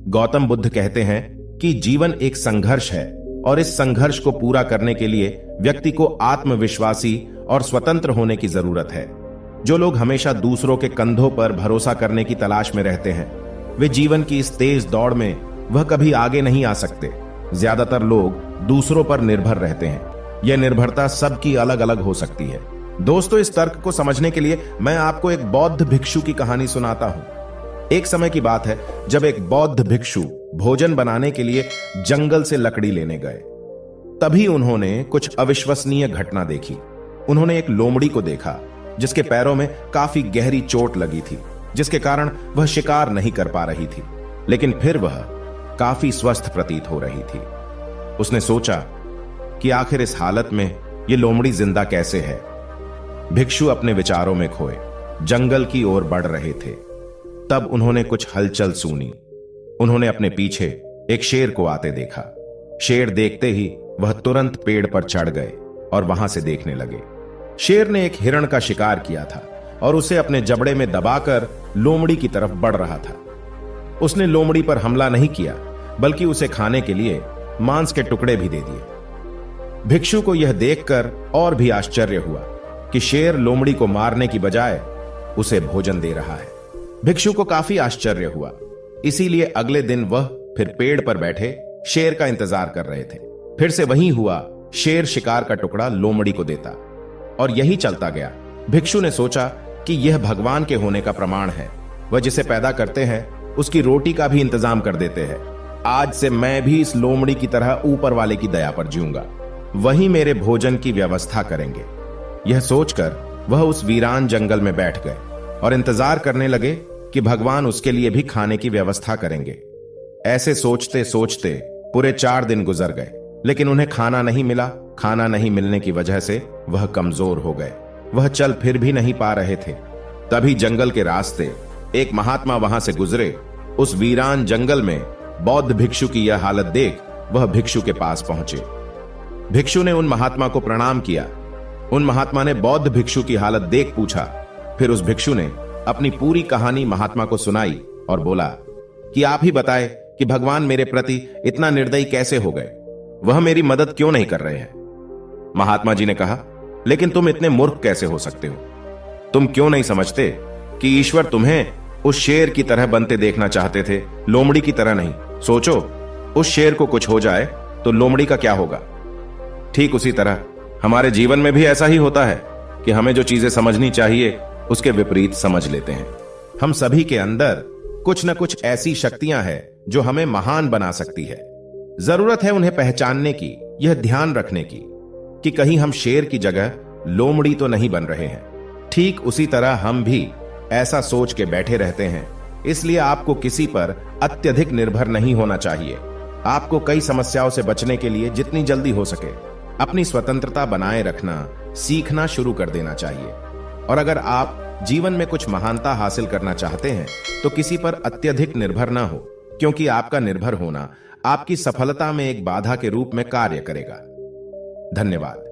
गौतम बुद्ध कहते हैं कि जीवन एक संघर्ष है और इस संघर्ष को पूरा करने के लिए व्यक्ति को आत्मविश्वासी और स्वतंत्र होने की जरूरत है। जो लोग हमेशा दूसरों के कंधों पर भरोसा करने की तलाश में रहते हैं, वे जीवन की इस तेज दौड़ में वह कभी आगे नहीं आ सकते। ज्यादातर लोग दूसरों पर निर्भर रहते हैं। यह निर्भरता सबकी अलग अलग हो सकती है। दोस्तों, इस तर्क को समझने के लिए मैं आपको एक बौद्ध भिक्षु की कहानी सुनाता हूं। एक समय की बात है जब एक बौद्ध भिक्षु भोजन बनाने के लिए जंगल से लकड़ी लेने गए। तभी उन्होंने कुछ अविश्वसनीय घटना देखी। उन्होंने एक लोमड़ी को देखा जिसके पैरों में काफी गहरी चोट लगी थी, जिसके कारण वह शिकार नहीं कर पा रही थी, लेकिन फिर वह काफी स्वस्थ प्रतीत हो रही थी। उसने सोचा कि आखिर इस हालत में यह लोमड़ी जिंदा कैसे है। भिक्षु अपने विचारों में खोए जंगल की ओर बढ़ रहे थे। तब उन्होंने कुछ हलचल सुनी। उन्होंने अपने पीछे एक शेर को आते देखा। शेर देखते ही वह तुरंत पेड़ पर चढ़ गए और वहां से देखने लगे। शेर ने एक हिरण का शिकार किया था और उसे अपने जबड़े में दबाकर लोमड़ी की तरफ बढ़ रहा था। उसने लोमड़ी पर हमला नहीं किया, बल्कि उसे खाने के लिए मांस के टुकड़े भी दे दिए। भिक्षु को यह देखकर और भी आश्चर्य हुआ कि शेर लोमड़ी को मारने की बजाय उसे भोजन दे रहा है। भिक्षु को काफी आश्चर्य हुआ, इसीलिए अगले दिन वह फिर पेड़ पर बैठे शेर का इंतजार कर रहे थे। फिर से वही हुआ, शेर शिकार का टुकड़ा लोमड़ी को देता और यही चलता गया। भिक्षु ने सोचा कि यह भगवान के होने का प्रमाण है। वह जिसे पैदा करते हैं उसकी रोटी का भी इंतजाम कर देते हैं। आज से मैं भी इस लोमड़ी की तरह ऊपर वाले की दया पर जीऊंगा, वही मेरे भोजन की व्यवस्था करेंगे। यह सोचकर वह उस वीरान जंगल में बैठ गए और इंतजार करने लगे कि भगवान उसके लिए भी खाने की व्यवस्था करेंगे। ऐसे सोचते सोचते पूरे 4 दिन गुजर गए, लेकिन उन्हें खाना नहीं मिला। खाना नहीं मिलने की वजह से वह कमजोर हो गए। वह चल फिर भी नहीं पा रहे थे। तभी जंगल के रास्ते एक महात्मा वहां से गुजरे। उस वीरान जंगल में बौद्ध भिक्षु की यह हालत देख वह भिक्षु के पास पहुंचे। भिक्षु ने उन महात्मा को प्रणाम किया। उन महात्मा ने बौद्ध भिक्षु की हालत देख पूछा। फिर उस भिक्षु ने अपनी पूरी कहानी महात्मा को सुनाई और बोला कि आप ही बताएं कि भगवान मेरे प्रति इतना निर्दयी कैसे हो गए। वह मेरी मदद क्यों नहीं कर रहे हैं। महात्मा जी ने कहा, लेकिन तुम इतने मूर्ख कैसे हो सकते हो। तुम क्यों नहीं समझते कि ईश्वर तुम्हें उस शेर की तरह बनते देखना चाहते थे, लोमड़ी की तरह नहीं। सोचो, उस शेर को कुछ हो जाए तो लोमड़ी का क्या होगा। ठीक उसी तरह हमारे जीवन में भी ऐसा ही होता है कि हमें जो चीजें समझनी चाहिए उसके विपरीत समझ लेते हैं। हम सभी के अंदर कुछ न कुछ ऐसी शक्तियां हैं जो हमें महान बना सकती है। जरूरत है उन्हें पहचानने की, यह ध्यान रखने की कि कहीं हम शेर की जगह लोमड़ी तो नहीं बन रहे हैं। ठीक उसी तरह हम भी ऐसा सोच के बैठे रहते हैं। इसलिए आपको किसी पर अत्यधिक निर्भर नहीं होना चाहिए। आपको कई समस्याओं से बचने के लिए जितनी जल्दी हो सके अपनी स्वतंत्रता बनाए रखना सीखना शुरू कर देना चाहिए। और अगर आप जीवन में कुछ महानता हासिल करना चाहते हैं तो किसी पर अत्यधिक निर्भर ना हो, क्योंकि आपका निर्भर होना आपकी सफलता में एक बाधा के रूप में कार्य करेगा। धन्यवाद।